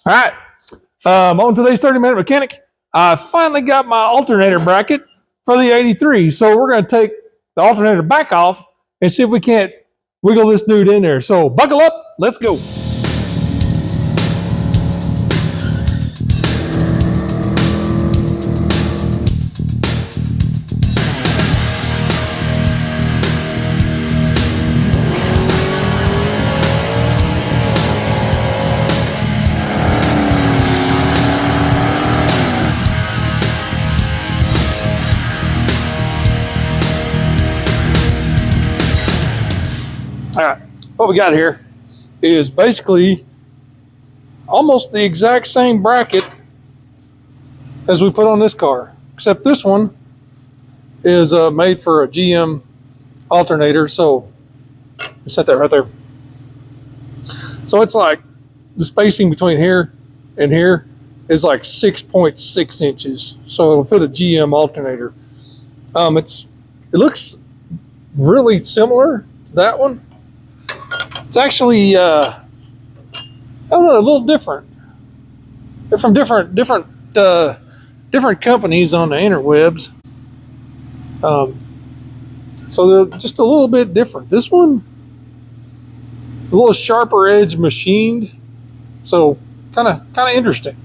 All right, on today's 30-minute mechanic, I finally got my alternator bracket for the 83. So we're going to take the alternator back off and see if we can't wiggle this dude in there. So buckle up, let's go. All right, what we got here is basically almost the exact same bracket as we put on this car, except this one is made for a GM alternator. So set that right there. So it's like the spacing between here and here is like 6.6 inches. So it'll fit a GM alternator. It looks really similar to that one. It's actually, I don't know, a little different. They're from different companies on the interwebs. So they're just a little bit different. This one, a little sharper edge machined. So kind of interesting.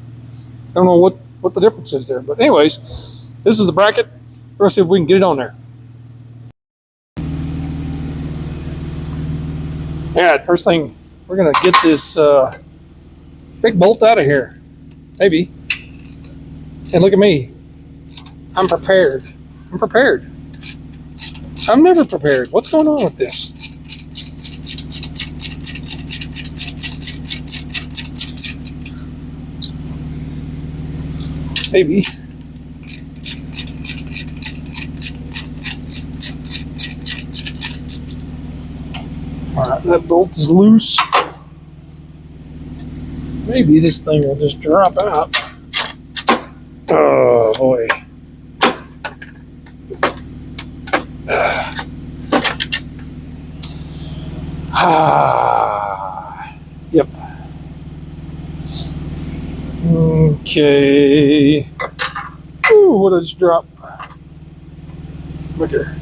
I don't know what the difference is there. But anyways, this is the bracket. We're going to see if we can get it on there. Yeah, first thing, we're going to get this big bolt out of here. Maybe. And look at me. I'm prepared. I'm prepared. I'm never prepared. What's going on with this? Maybe. All right, that bolt is loose. Maybe this thing will just drop out. Oh boy. Yep. Okay. Ooh, what did I just drop? Look here.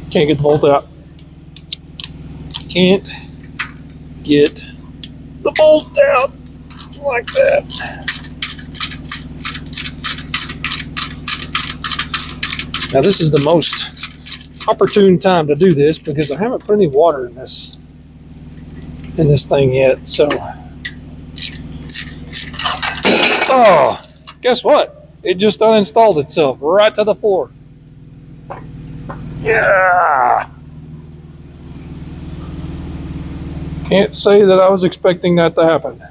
Can't get the bolt out. Can't get the bolt out like that. Now this is the most opportune time to do this because I haven't put any water in this thing yet. So, oh, guess what? It just uninstalled itself right to the floor. Yeah. Can't say that I was expecting that to happen.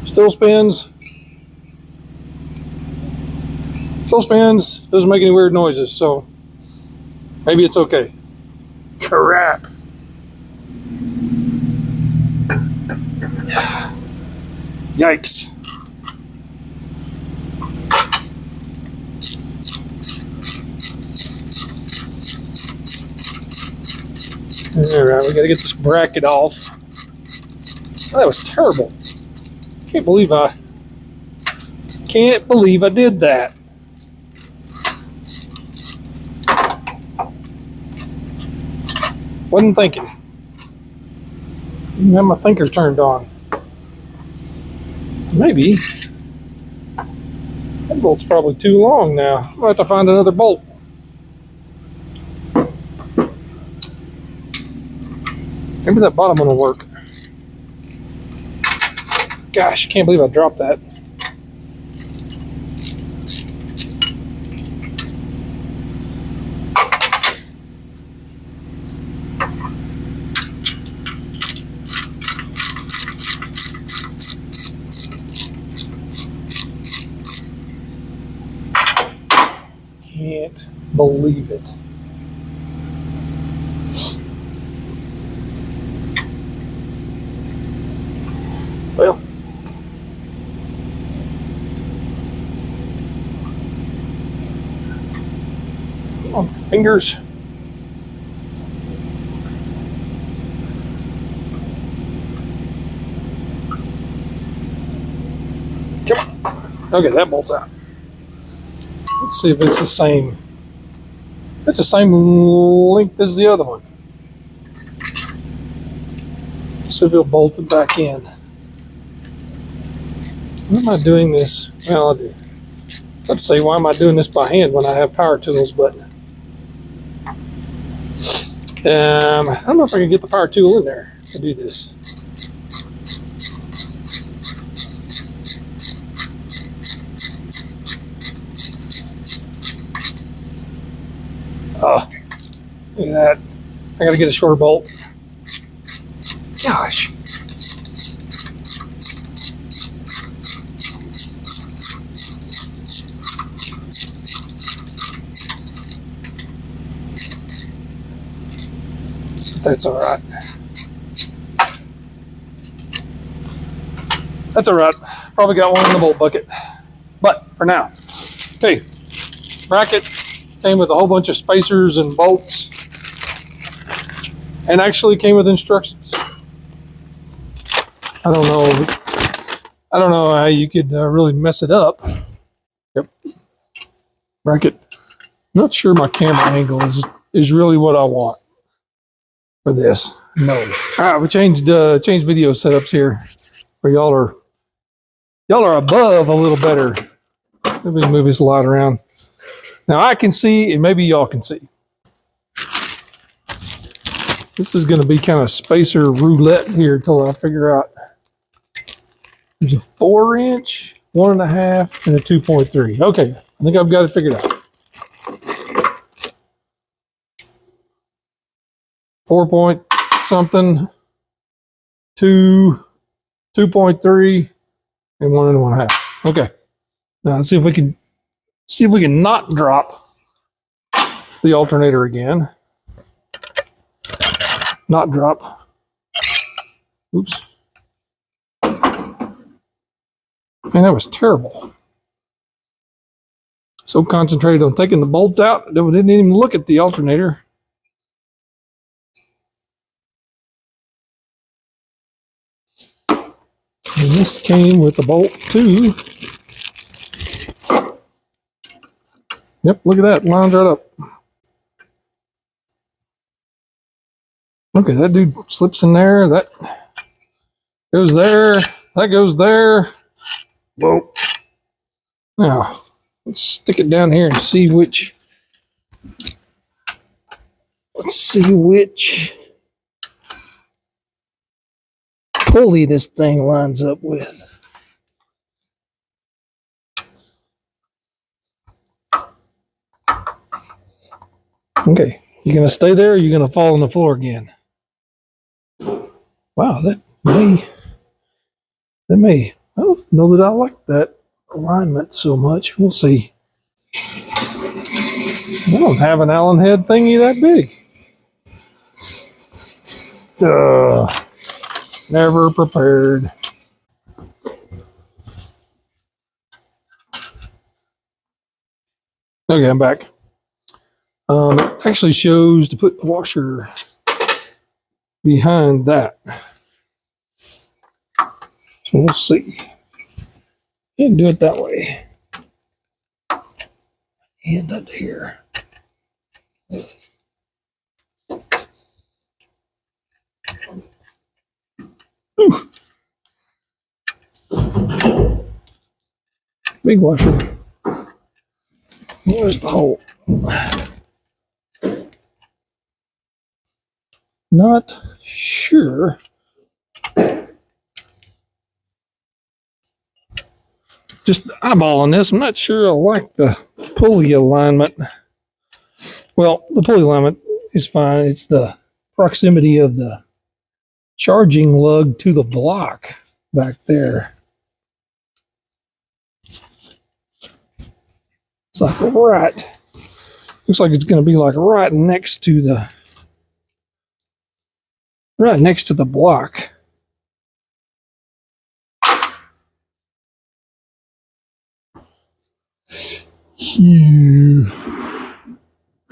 Still spins. Still spins. Doesn't make any weird noises, so maybe it's okay. Crap. Yikes. All right, we got to get this bracket off. Oh, that was terrible. Can't believe I did that. Wasn't thinking. Didn't have my thinker turned on. Maybe. That bolt's probably too long now. I'll have to find another bolt. Maybe that bottom one will work. Gosh, I can't believe I dropped that. Can't believe it. Well, on, fingers. Come on. Okay, that bolt's out. Let's see if it's the same. It's the same length as the other one. Let's see if it'll bolt it back in. Why am I doing this? Well, let's see, why am I doing this by hand when I have power tools? But I don't know if I can get the power tool in there to do this. Oh, look at that. I gotta get a shorter bolt. Gosh. That's all right. That's all right. Probably got one in the bolt bucket. But for now, okay, bracket came with a whole bunch of spacers and bolts, and actually came with instructions. I don't know how you could really mess it up. Yep. Bracket. Not sure my camera angle is really what I want for this. No. All right, we changed video setups here, where y'all are above a little better. Let me move this light around. Now I can see, and maybe y'all can see. This is going to be kind of spacer roulette here until I figure out. There's a 4-inch, 1.5, and a 2.3. Okay, I think I've got it figured out. 4 point something, 2, 2.3, and 1.5. Okay. Now let's see if we can not drop the alternator again. Not drop. Oops. Man, that was terrible. So concentrated on taking the bolt out that we didn't even look at the alternator. And this came with the bolt too. Yep, look at that, lines right up. Okay, that dude slips in there, that goes there, that goes there. Whoa. Now, let's stick it down here and see which, pulley this thing lines up with. Okay, you gonna stay there or you gonna fall on the floor again? Wow, that may, I don't know that I like that alignment so much. We'll see. I don't have an Allen head thingy that big. Never prepared. Okay, I'm back. It actually shows to put the washer behind that. So we'll see. Can't do it that way. And under here. Ooh. Big washer. Where's the hole? Not sure. Just eyeballing this, I'm not sure I like the pulley alignment. Well, the pulley alignment is fine. It's the proximity of the charging lug to the block back there. It's like right. Looks like it's going to be like right next to the block.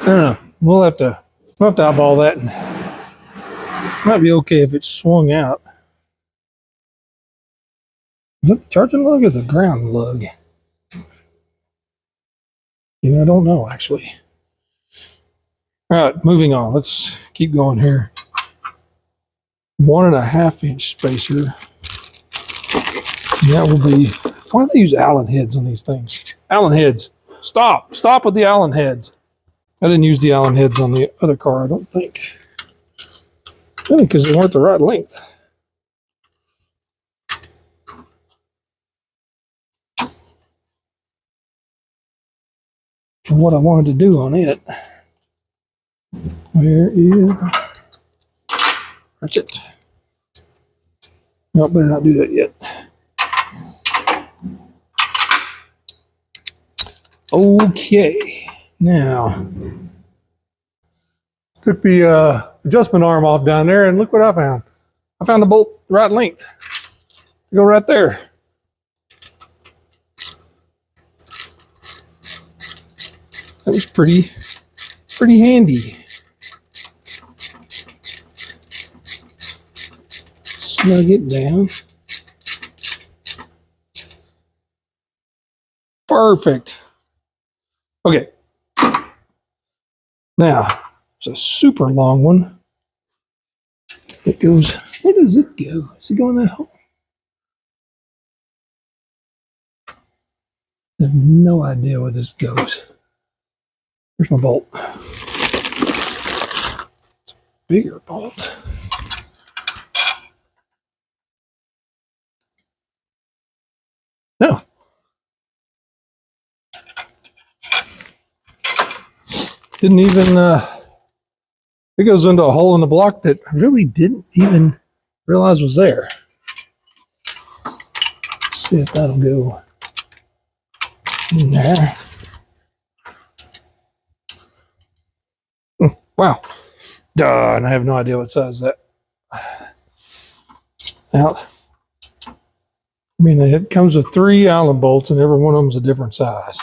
I don't we'll have to eyeball that. And might be okay if it's swung out. Is that the charging lug or the ground lug? Yeah, I don't know actually. All right, moving on. Let's keep going here. 1.5 inch spacer. That will be. Why do they use Allen heads on these things? Allen heads. Stop with the Allen heads. I didn't use the Allen heads on the other car, I don't think. Maybe because they weren't the right length. For what I wanted to do on it. Where is ratchet? No, better not do that yet. Okay, now took the adjustment arm off down there, and look what I found. I found the bolt the right length. Go right there. That was pretty handy. Snug it down. Perfect. Okay. Now, it's a super long one. It goes, where does it go? Does it go in that hole? I have no idea where this goes. Where's my bolt? It's a bigger bolt. No. Didn't even, it goes into a hole in the block that I really didn't even realize was there. Let's see if that'll go in there. Wow. Duh, and I have no idea what size that. Now, I mean, it comes with 3 Allen bolts and every one of them's a different size.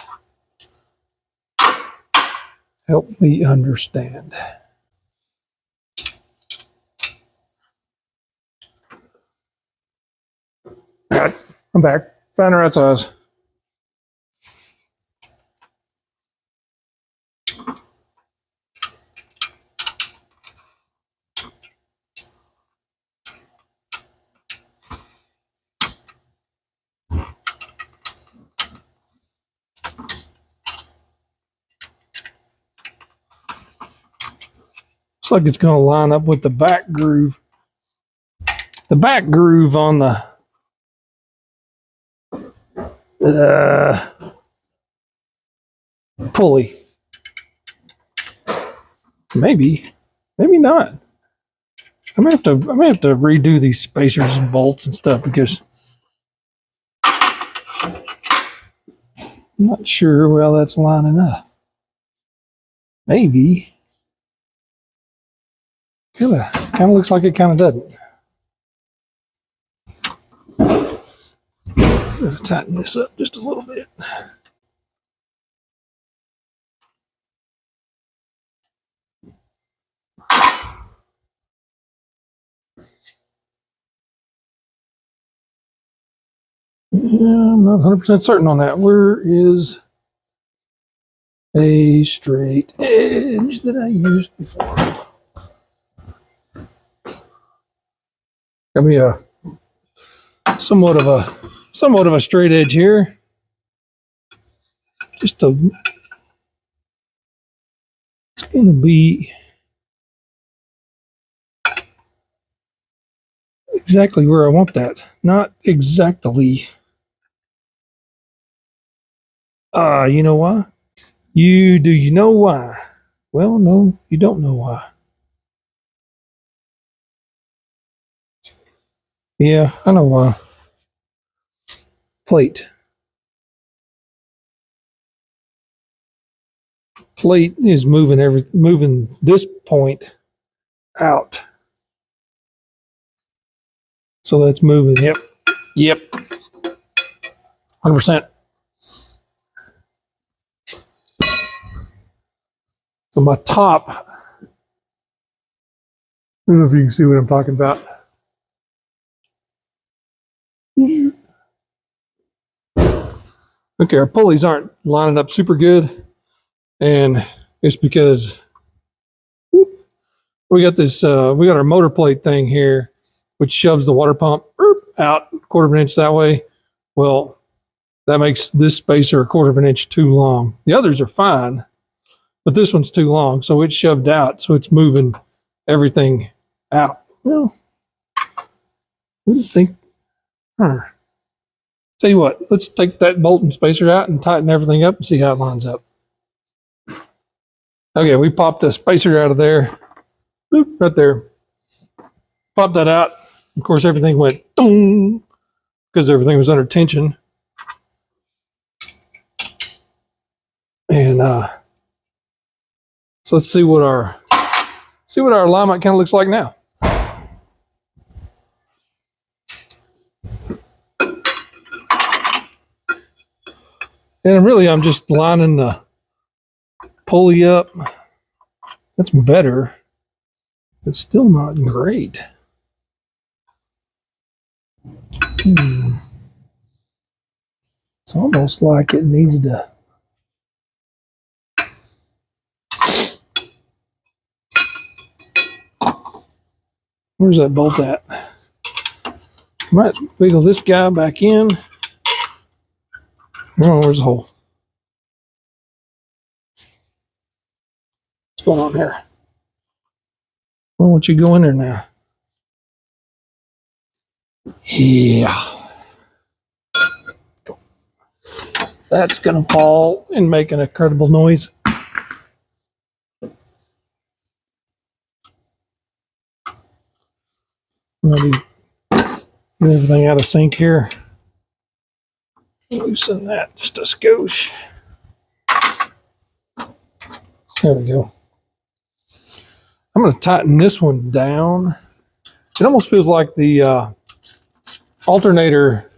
Help me understand. All right, I'm back. Found the right size. Looks like it's going to line up with the back groove. The back groove on the pulley. Maybe not. I may have to redo these spacers and bolts and stuff because I'm not sure well that's lining up. Maybe. Kind of looks like it kind of doesn't. I'm going to tighten this up just a little bit. Yeah, I'm not 100% certain on that. Where is a straight edge that I used before? Got me a somewhat of a straight edge here. It's going to be exactly where I want that. Not exactly. You know why? You know why? Well, no, you don't know why. Yeah, I know why. Plate is moving this point out. So that's moving. Yep. 100%. So my top, I don't know if you can see what I'm talking about. Okay, our pulleys aren't lining up super good, and it's because we got this, we got our motor plate thing here, which shoves the water pump out a quarter of an inch that way. Well, that makes this spacer a quarter of an inch too long. The others are fine, but this one's too long, so it's shoved out, so it's moving everything out. Well, I wouldn't think, Tell you what, let's take that bolt and spacer out and tighten everything up and see how it lines up. Okay, we popped the spacer out of there. Boop, right there. Popped that out. Of course, everything went dong because everything was under tension. And so let's see what our alignment kind of looks like now. And really, I'm just lining the pulley up. That's better. It's still not great. It's almost like it needs to. Where's that bolt at? Might wiggle this guy back in. Oh, where's the hole? What's going on here? Why won't you go in there now? Yeah. That's going to fall and make an incredible noise. Maybe get everything out of sync here. Loosen that just a skosh. There we go. I'm going to tighten this one down. It almost feels like the alternator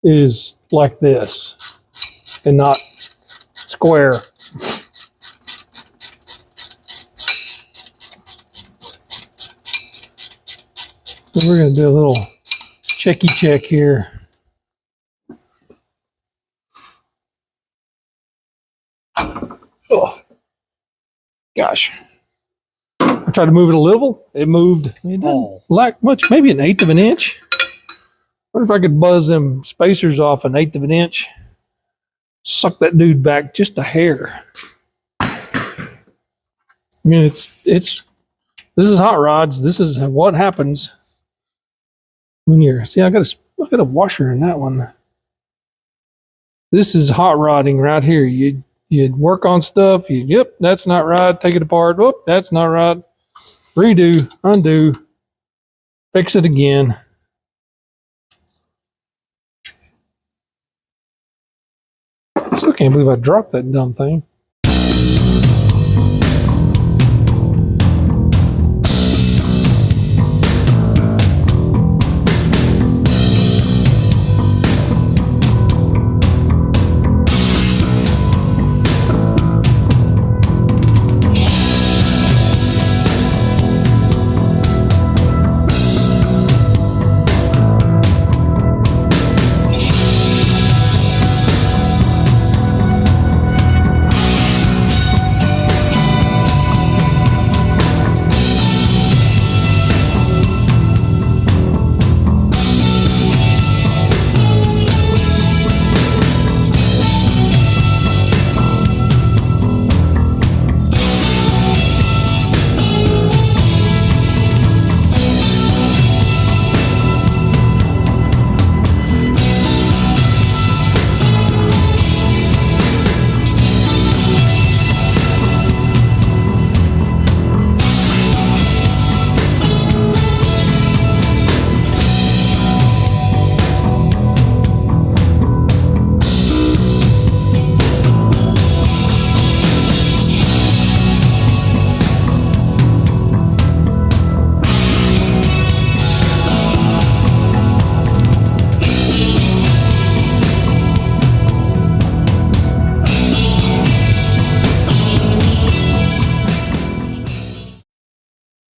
is like this and not square. So we're going to do a little checky check here. Oh, gosh. I tried to move it a little. It moved. It didn't lack much, maybe an eighth of an inch. Wonder if I could buzz them spacers off an eighth of an inch. Suck that dude back just a hair. I mean, this is hot rods. This is what happens when you're, see, I got a washer in that one. This is hot rodding right here. You'd work on stuff. Yep, that's not right. Take it apart. Whoop, that's not right. Redo, undo, fix it again. I still can't believe I dropped that dumb thing.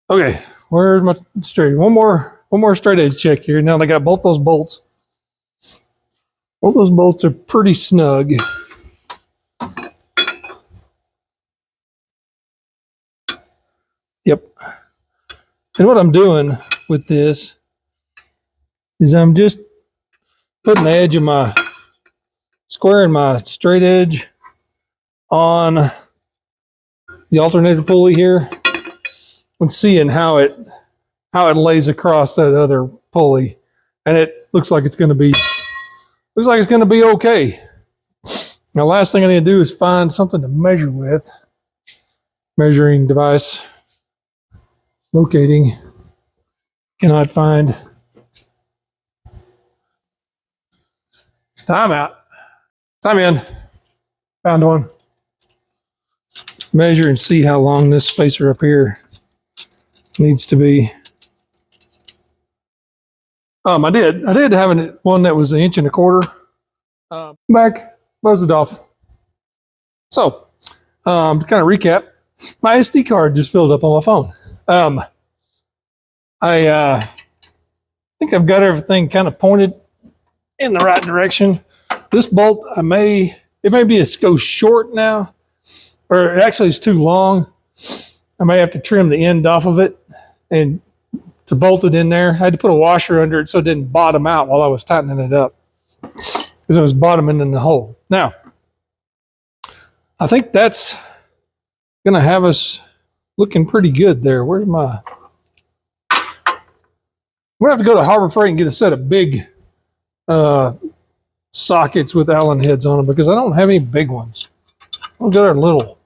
Okay, where's my straight? One more straight edge check here. Now they got both those bolts. Both those bolts are pretty snug. Yep. And what I'm doing with this is I'm just putting the edge of my squaring my straight edge on the alternator pulley here and seeing how it lays across that other pulley, and it looks like it's going to be okay. Now, last thing I need to do is find something to measure with. Measuring device. Locating. Cannot find. Timeout. Time in. Found one. Measure and see how long this spacer up here needs to be. I did have one that was 1.25 inches. Back, buzzed it off. So, to kind of recap, my SD card just filled up on my phone. I think I've got everything kind of pointed in the right direction. This bolt, it may be a go short now, or it actually is too long. I may have to trim the end off of it and to bolt it in there. I had to put a washer under it so it didn't bottom out while I was tightening it up, because it was bottoming in the hole. Now, I think that's going to have us looking pretty good there. Where's my... We're going to have to go to Harbor Freight and get a set of big sockets with Allen heads on them, because I don't have any big ones. We'll get our little.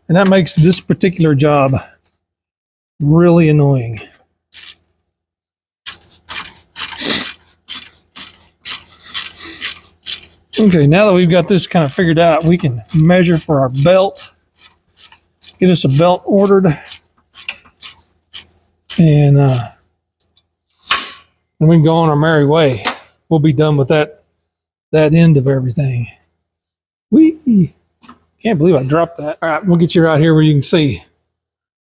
And that makes this particular job really annoying. Okay, now that we've got this kind of figured out, we can measure for our belt. Get us a belt ordered. And we can go on our merry way. We'll be done with that end of everything. We can't believe I dropped that. All right, we'll get you right here where you can see.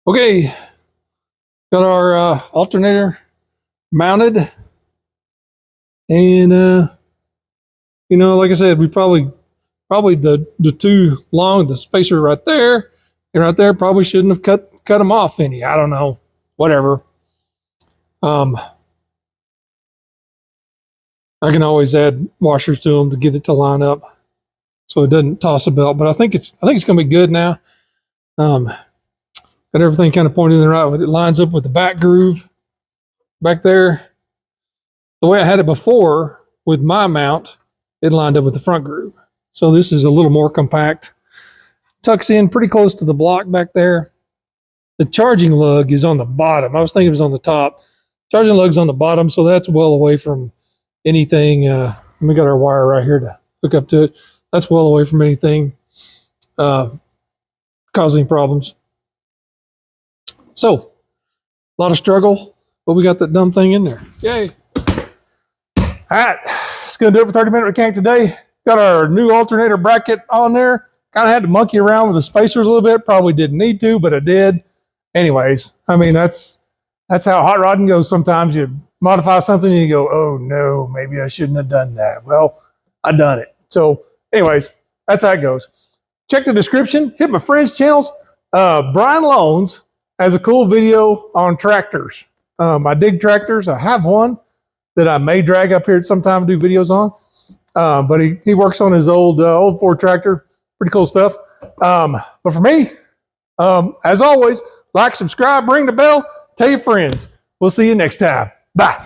Okay, got our alternator mounted, and you know, like I said, we probably the too long, the spacer right there and right there, probably shouldn't have cut them off any. I don't know, whatever. I can always add washers to them to get it to line up so it doesn't toss a belt. But I think it's going to be good now. Got everything kind of pointed in the right way. It lines up with the back groove back there. The way I had it before with my mount, it lined up with the front groove. So this is a little more compact. Tucks in pretty close to the block back there. The charging lug is on the bottom. I was thinking it was on the top. Charging lug's on the bottom, so that's well away from anything. We got our wire right here to hook up to it. That's well away from anything causing problems. So, a lot of struggle, but we got that dumb thing in there. Yay. All right, it's going to do it for 30-minute mechanic today. Got our new alternator bracket on there. Kind of had to monkey around with the spacers a little bit. Probably didn't need to, but I did. Anyways, I mean, that's how hot rodding goes sometimes. You modify something and you go, oh no, maybe I shouldn't have done that. Well, I done it. So anyways, that's how it goes. Check the description. Hit my friends' channels. Brian Lohnes has a cool video on tractors. I dig tractors. I have one that I may drag up here at some time and do videos on. But he works on his old Ford tractor. Pretty cool stuff. But for me, as always, like, subscribe, ring the bell, tell your friends. We'll see you next time. Bye.